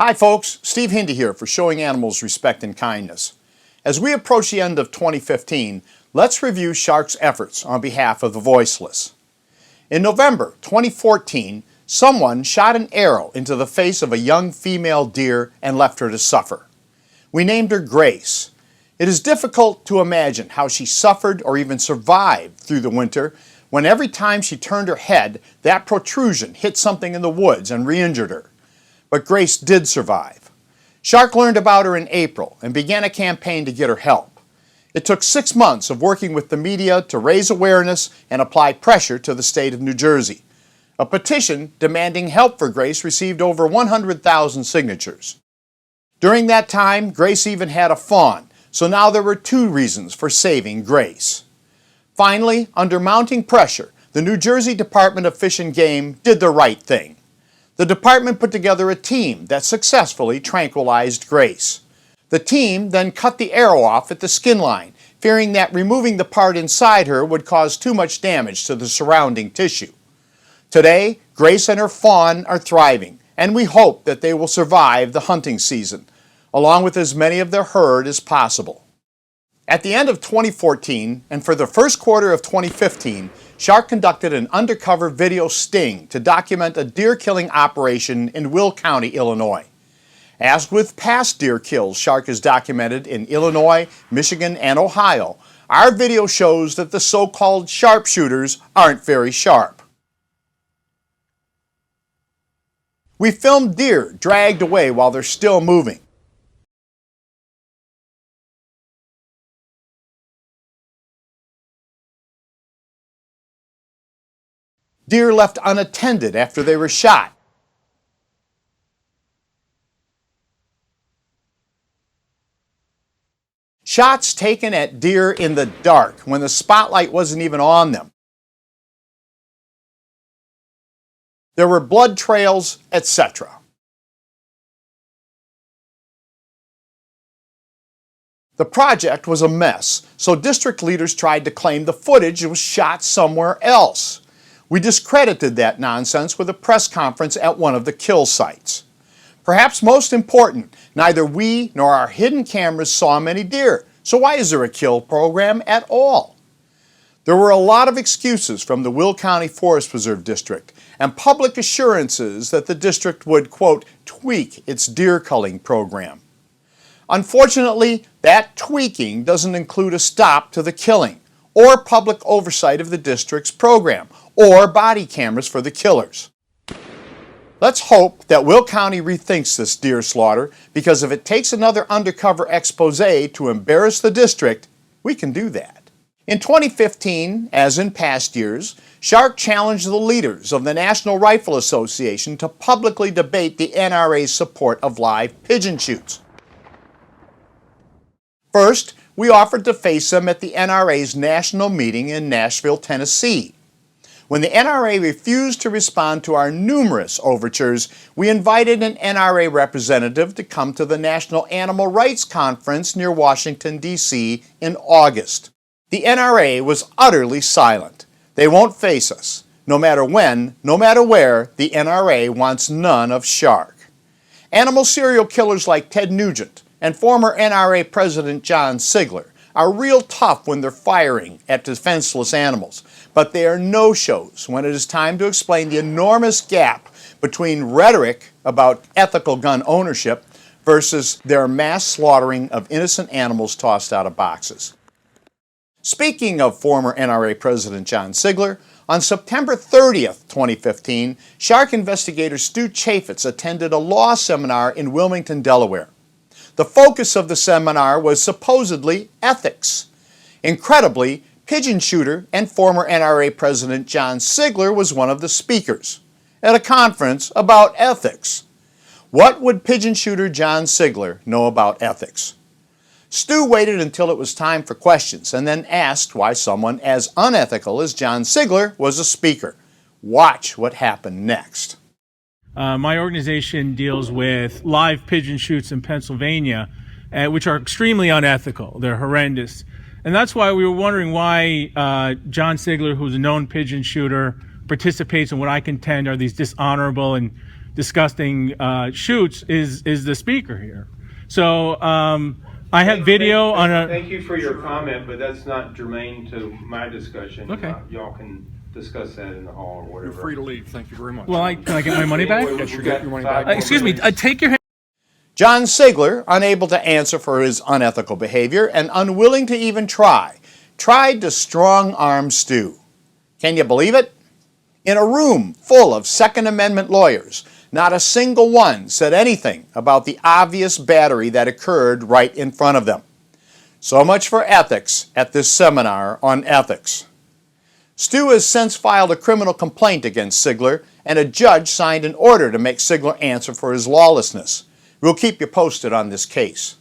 Hi folks, Steve Hindi here for Showing Animals Respect and Kindness. As we approach the end of 2015, let's review sharks' efforts on behalf of the voiceless. In November 2014, someone shot an arrow into the face of a young female deer and left her to suffer. We named her Grace. It is difficult to imagine how she suffered or even survived through the winter when every time she turned her head, that protrusion hit something in the woods and re-injured her. But Grace did survive. Shark learned about her in April and began a campaign to get her help. It took 6 months of working with the media to raise awareness and apply pressure to the state of New Jersey. A petition demanding help for Grace received over 100,000 signatures. During that time, Grace even had a fawn, so now there were 2 reasons for saving Grace. Finally, under mounting pressure, the New Jersey Department of Fish and Game did the right thing. The department put together a team that successfully tranquilized Grace. The team then cut the arrow off at the skin line, fearing that removing the part inside her would cause too much damage to the surrounding tissue. Today, Grace and her fawn are thriving, and we hope that they will survive the hunting season, along with as many of their herd as possible. At the end of 2014, and for the first quarter of 2015, Shark conducted an undercover video sting to document a deer-killing operation in Will County, Illinois. As with past deer kills Shark has documented in Illinois, Michigan, and Ohio, our video shows that the so-called sharpshooters aren't very sharp. We filmed deer dragged away while they're still moving. Deer left unattended after they were shot. Shots taken at deer in the dark when the spotlight wasn't even on them. There were blood trails, etc. The project was a mess, so district leaders tried to claim the footage was shot somewhere else. We discredited that nonsense with a press conference at one of the kill sites. Perhaps most important, neither we nor our hidden cameras saw many deer, so why is there a kill program at all? There were a lot of excuses from the Will County Forest Preserve District and public assurances that the district would, quote, tweak its deer culling program. Unfortunately, that tweaking doesn't include a stop to the killing, or public oversight of the district's program, or body cameras for the killers. Let's hope that Will County rethinks this deer slaughter, because if it takes another undercover expose to embarrass the district, we can do that. In 2015, as in past years, Shark challenged the leaders of the National Rifle Association to publicly debate the NRA's support of live pigeon shoots. First, we offered to face them at the NRA's national meeting in Nashville, Tennessee. When the NRA refused to respond to our numerous overtures, we invited an NRA representative to come to the National Animal Rights Conference near Washington, D.C. in August. The NRA was utterly silent. They won't face us. No matter when, no matter where, the NRA wants none of Shark. Animal serial killers like Ted Nugent and former NRA President John Sigler are real tough when they're firing at defenseless animals, but they are no-shows when it is time to explain the enormous gap between rhetoric about ethical gun ownership versus their mass slaughtering of innocent animals tossed out of boxes. Speaking of former NRA President John Sigler, on September 30th, 2015, Shark investigator Stu Chaffetz attended a law seminar in Wilmington, Delaware. The focus of the seminar was supposedly ethics. Incredibly, pigeon shooter and former NRA President John Sigler was one of the speakers at a conference about ethics. What would pigeon shooter John Sigler know about ethics? Stu waited until it was time for questions and then asked why someone as unethical as John Sigler was a speaker. Watch what happened next. My organization deals with live pigeon shoots in Pennsylvania, which are extremely unethical. They're horrendous. And that's why we were wondering why John Sigler, who's a known pigeon shooter, participates in what I contend are these dishonorable and disgusting shoots is the speaker here. So I have video on a... Thank you for your comment, but that's not germane to my discussion. Okay. Y'all can discuss that in the hall or whatever. You're free to leave. Thank you very much. Well, can I get my money back? Yes, you get your money back. Excuse me, take your hand. John Sigler, unable to answer for his unethical behavior and unwilling to even try, tried to strong-arm Stu. Can you believe it? In a room full of Second Amendment lawyers, not a single one said anything about the obvious battery that occurred right in front of them. So much for ethics at this seminar on ethics. Stu has since filed a criminal complaint against Sigler, and a judge signed an order to make Sigler answer for his lawlessness. We'll keep you posted on this case.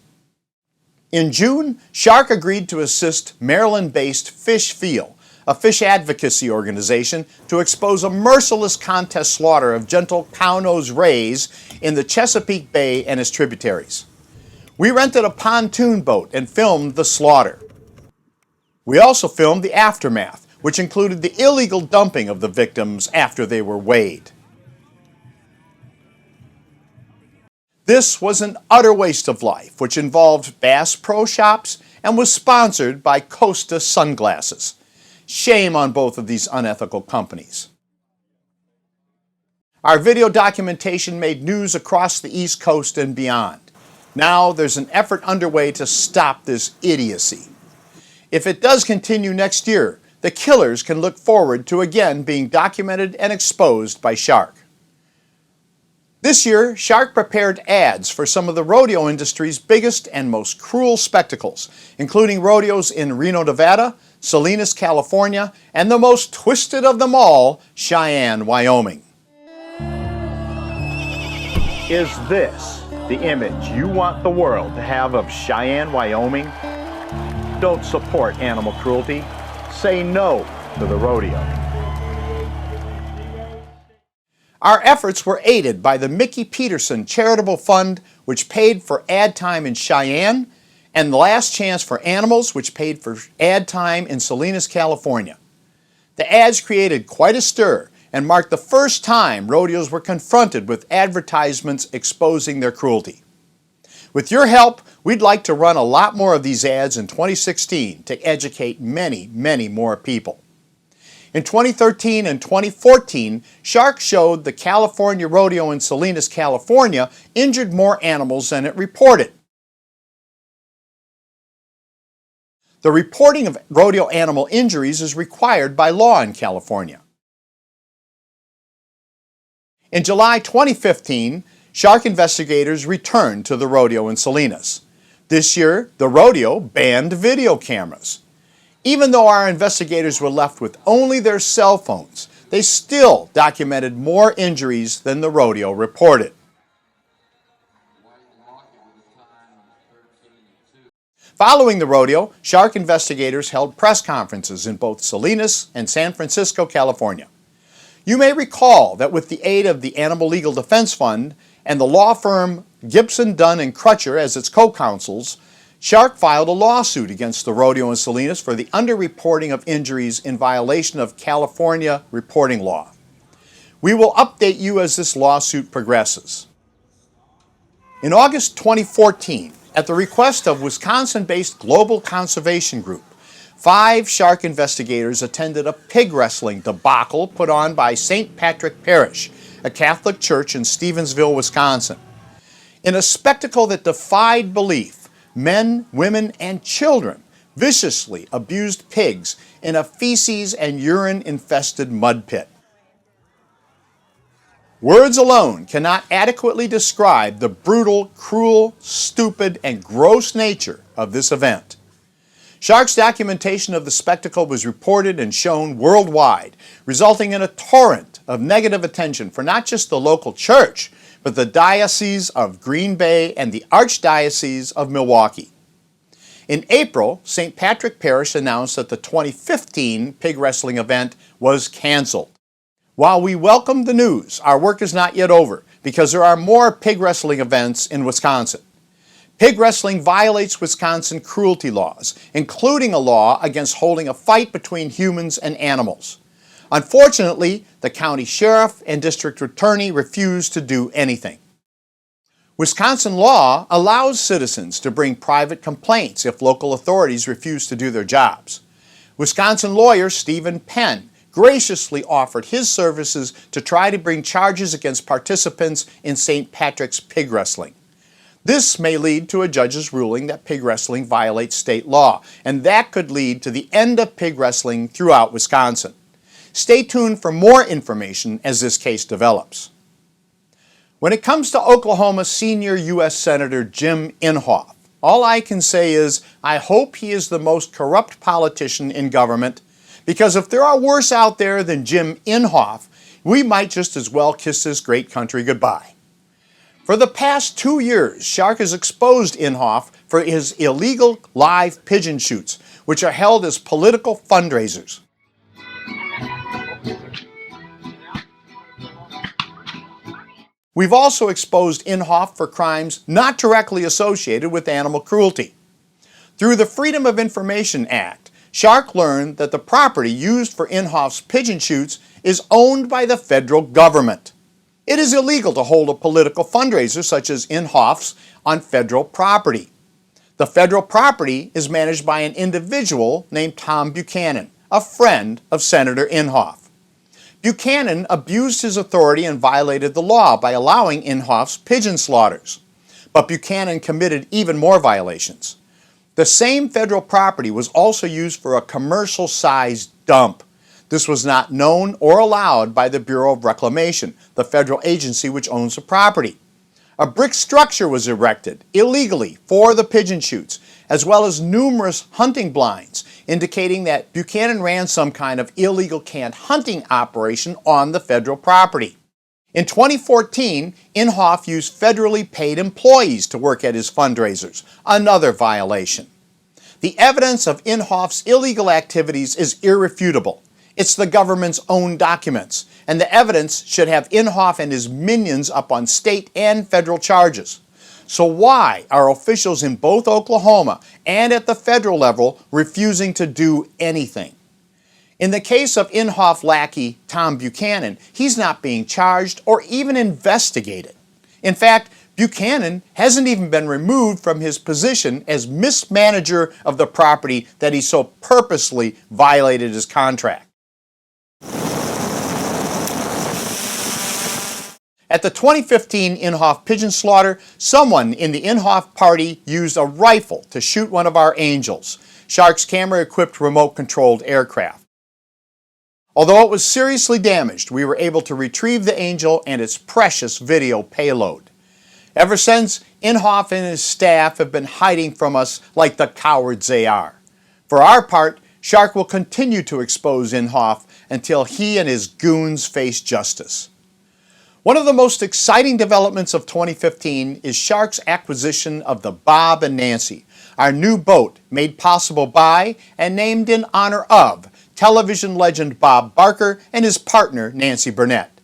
In June, Shark agreed to assist Maryland-based Fish Feel, a fish advocacy organization, to expose a merciless contest slaughter of gentle cow-nosed rays in the Chesapeake Bay and its tributaries. We rented a pontoon boat and filmed the slaughter. We also filmed the aftermath, which included the illegal dumping of the victims after they were weighed. This was an utter waste of life, which involved Bass Pro Shops and was sponsored by Costa Sunglasses. Shame on both of these unethical companies. Our video documentation made news across the East Coast and beyond. Now there's an effort underway to stop this idiocy. If it does continue next year, the killers can look forward to again being documented and exposed by Shark. This year, Shark prepared ads for some of the rodeo industry's biggest and most cruel spectacles, including rodeos in Reno, Nevada, Salinas, California, and the most twisted of them all, Cheyenne, Wyoming. Is this the image you want the world to have of Cheyenne, Wyoming? Don't support animal cruelty. Say no to the rodeo. Our efforts were aided by the Mickey Peterson Charitable Fund, which paid for ad time in Cheyenne, and the Last Chance for Animals, which paid for ad time in Salinas, California. The ads created quite a stir and marked the first time rodeos were confronted with advertisements exposing their cruelty. With your help, we'd like to run a lot more of these ads in 2016 to educate many, many more people. In 2013 and 2014, Shark showed the California Rodeo in Salinas, California injured more animals than it reported. The reporting of rodeo animal injuries is required by law in California. In July 2015, Shark investigators returned to the rodeo in Salinas. This year, the rodeo banned video cameras. Even though our investigators were left with only their cell phones, they still documented more injuries than the rodeo reported. Following the rodeo, Shark investigators held press conferences in both Salinas and San Francisco, California. You may recall that with the aid of the Animal Legal Defense Fund and the law firm Gibson, Dunn & Crutcher as its co-counsels, Shark filed a lawsuit against the rodeo in Salinas for the underreporting of injuries in violation of California reporting law. We will update you as this lawsuit progresses. In August 2014, at the request of Wisconsin-based Global Conservation Group, 5 Shark investigators attended a pig wrestling debacle put on by St. Patrick Parish, a Catholic church in Stevensville, Wisconsin. In a spectacle that defied belief, men, women, and children viciously abused pigs in a feces and urine-infested mud pit. Words alone cannot adequately describe the brutal, cruel, stupid, and gross nature of this event. Shark's documentation of the spectacle was reported and shown worldwide, resulting in a torrent of negative attention for not just the local church, but the Diocese of Green Bay and the Archdiocese of Milwaukee. In April, St. Patrick Parish announced that the 2015 pig wrestling event was canceled. While we welcome the news, our work is not yet over because there are more pig wrestling events in Wisconsin. Pig wrestling violates Wisconsin cruelty laws, including a law against holding a fight between humans and animals. Unfortunately, the county sheriff and district attorney refused to do anything. Wisconsin law allows citizens to bring private complaints if local authorities refuse to do their jobs. Wisconsin lawyer Stephen Penn graciously offered his services to try to bring charges against participants in St. Patrick's pig wrestling. This may lead to a judge's ruling that pig wrestling violates state law, and that could lead to the end of pig wrestling throughout Wisconsin. Stay tuned for more information as this case develops. When it comes to Oklahoma senior U.S. Senator Jim Inhofe, all I can say is I hope he is the most corrupt politician in government, because if there are worse out there than Jim Inhofe, we might just as well kiss this great country goodbye. For the past 2 years, Shark has exposed Inhofe for his illegal live pigeon shoots, which are held as political fundraisers. We've also exposed Inhofe for crimes not directly associated with animal cruelty. Through the Freedom of Information Act, Shark learned that the property used for Inhofe's pigeon shoots is owned by the federal government. It is illegal to hold a political fundraiser such as Inhofe's on federal property. The federal property is managed by an individual named Tom Buchanan, a friend of Senator Inhofe. Buchanan abused his authority and violated the law by allowing Inhofe's pigeon slaughters. But Buchanan committed even more violations. The same federal property was also used for a commercial-sized dump. This was not known or allowed by the Bureau of Reclamation, the federal agency which owns the property. A brick structure was erected illegally for the pigeon shoots, as well as numerous hunting blinds, indicating that Buchanan ran some kind of illegal canned hunting operation on the federal property. In 2014, Inhofe used federally paid employees to work at his fundraisers, another violation. The evidence of Inhofe's illegal activities is irrefutable. It's the government's own documents, and the evidence should have Inhofe and his minions up on state and federal charges. So why are officials in both Oklahoma and at the federal level refusing to do anything? In the case of Inhofe lackey Tom Buchanan, he's not being charged or even investigated. In fact, Buchanan hasn't even been removed from his position as mismanager of the property that he so purposely violated his contract. At the 2015 Inhofe pigeon slaughter, someone in the Inhofe party used a rifle to shoot one of our angels, Shark's camera-equipped remote-controlled aircraft. Although it was seriously damaged, we were able to retrieve the angel and its precious video payload. Ever since, Inhofe and his staff have been hiding from us like the cowards they are. For our part, Shark will continue to expose Inhofe until he and his goons face justice. One of the most exciting developments of 2015 is Shark's acquisition of the Bob and Nancy, our new boat made possible by and named in honor of television legend Bob Barker and his partner Nancy Burnett.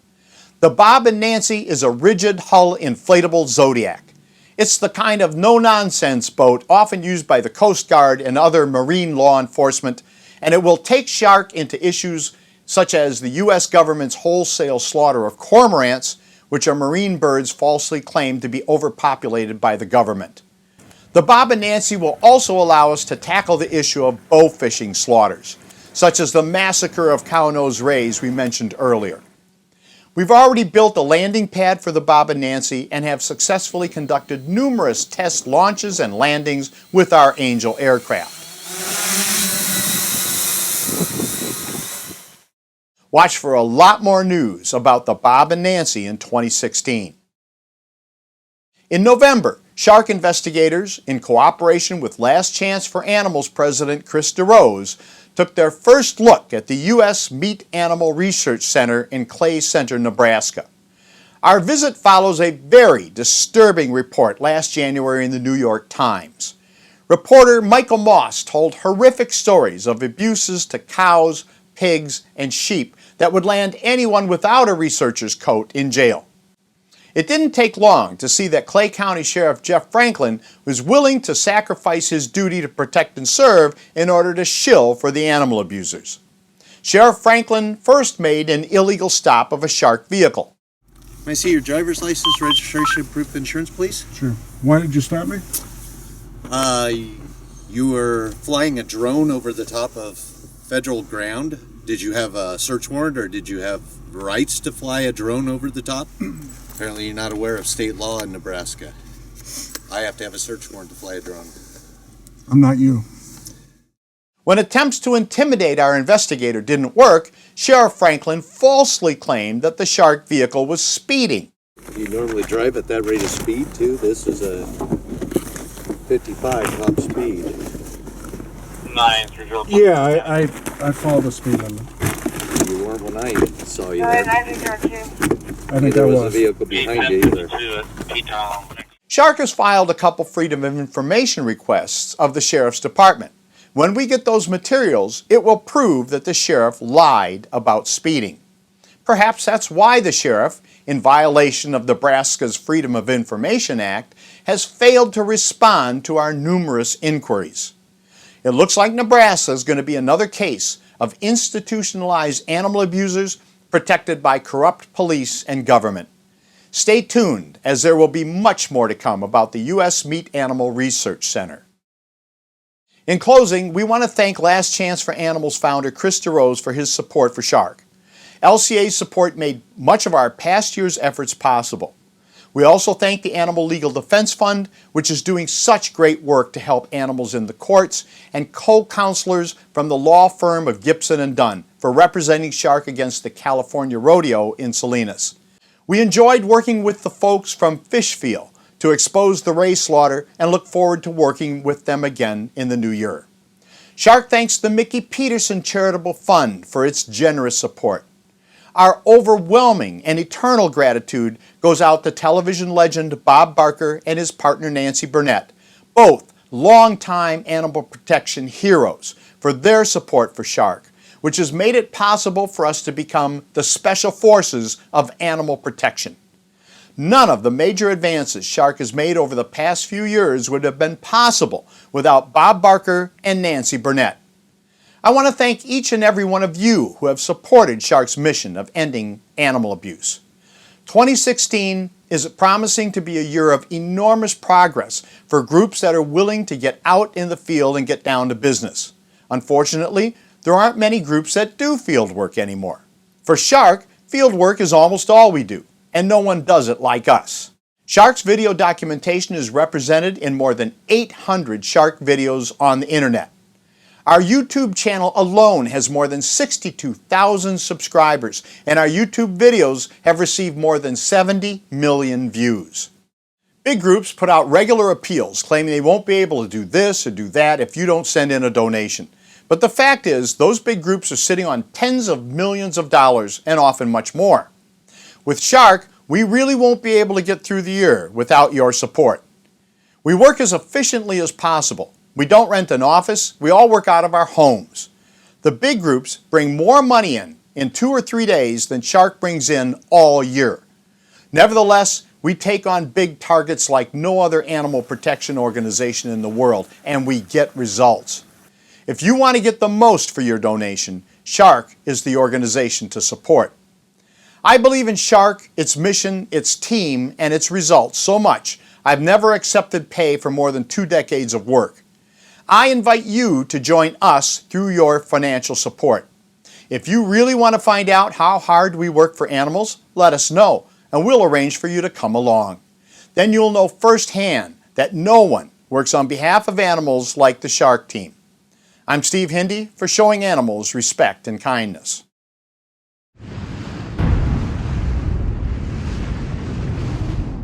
The Bob and Nancy is a rigid hull inflatable Zodiac. It's the kind of no-nonsense boat often used by the Coast Guard and other marine law enforcement, and it will take Shark into issues such as the U.S. government's wholesale slaughter of cormorants, which are marine birds falsely claimed to be overpopulated by the government. The Bob and Nancy will also allow us to tackle the issue of bow fishing slaughters, such as the massacre of cow-nosed rays we mentioned earlier. We've already built a landing pad for the Bob and Nancy and have successfully conducted numerous test launches and landings with our Angel aircraft. Watch for a lot more news about the Bob and Nancy in 2016. In November, Shark investigators, in cooperation with Last Chance for Animals President Chris DeRose, took their first look at the U.S. Meat Animal Research Center in Clay Center, Nebraska. Our visit follows a very disturbing report last January in the New York Times. Reporter Michael Moss told horrific stories of abuses to cows, pigs, and sheep that would land anyone without a researcher's coat in jail. It didn't take long to see that Clay County Sheriff Jeff Franklin was willing to sacrifice his duty to protect and serve in order to shill for the animal abusers. Sheriff Franklin first made an illegal stop of a shark vehicle. May I see your driver's license, registration, proof of insurance, please? Sure. Why did you stop me? You were flying a drone over the top of federal ground. Did you have a search warrant or did you have rights to fly a drone over the top? Apparently you're not aware of state law in Nebraska. I have to have a search warrant to fly a drone. I'm not you. When attempts to intimidate our investigator didn't work, Sheriff Franklin falsely claimed that the shark vehicle was speeding. Do you normally drive at that rate of speed too? This is a 55 top speed. Yeah, I follow the speed limit. You weren't when I saw you there. I think Neither I was was. the vehicle behind you either. Shark has filed a couple Freedom of Information requests of the Sheriff's Department. When we get those materials, it will prove that the sheriff lied about speeding. Perhaps that's why the sheriff, in violation of Nebraska's Freedom of Information Act, has failed to respond to our numerous inquiries. It looks like Nebraska is going to be another case of institutionalized animal abusers protected by corrupt police and government. Stay tuned, as there will be much more to come about the U.S. Meat Animal Research Center. In closing, we want to thank Last Chance for Animals founder Chris DeRose for his support for Shark. LCA's support made much of our past year's efforts possible. We also thank the Animal Legal Defense Fund, which is doing such great work to help animals in the courts, and co-counselors from the law firm of Gibson and Dunn for representing Shark against the California Rodeo in Salinas. We enjoyed working with the folks from Fishfield to expose the ray slaughter and look forward to working with them again in the new year. Shark thanks the Mickey Peterson Charitable Fund for its generous support. Our overwhelming and eternal gratitude goes out to television legend Bob Barker and his partner Nancy Burnett, both longtime animal protection heroes, for their support for Shark, which has made it possible for us to become the special forces of animal protection. None of the major advances Shark has made over the past few years would have been possible without Bob Barker and Nancy Burnett. I want to thank each and every one of you who have supported Shark's mission of ending animal abuse. 2016 is promising to be a year of enormous progress for groups that are willing to get out in the field and get down to business. Unfortunately, there aren't many groups that do field work anymore. For Shark, field work is almost all we do, and no one does it like us. Shark's video documentation is represented in more than 800 Shark videos on the internet. Our YouTube channel alone has more than 62,000 subscribers, and our YouTube videos have received more than 70 million views. Big groups put out regular appeals claiming they won't be able to do this or do that if you don't send in a donation. But the fact is, those big groups are sitting on tens of millions of dollars and often much more. With Shark, we really won't be able to get through the year without your support. We work as efficiently as possible. We don't rent an office. We all work out of our homes. The big groups bring more money in 2 or 3 days than Shark brings in all year. Nevertheless, we take on big targets like no other animal protection organization in the world, and we get results. If you want to get the most for your donation, Shark is the organization to support. I believe in Shark, its mission, its team, and its results so much, I've never accepted pay for more than 2 decades of work. I invite you to join us through your financial support. If you really want to find out how hard we work for animals, let us know, and we'll arrange for you to come along. Then you'll know firsthand that no one works on behalf of animals like the Shark team. I'm Steve Hindy for Showing Animals Respect and Kindness.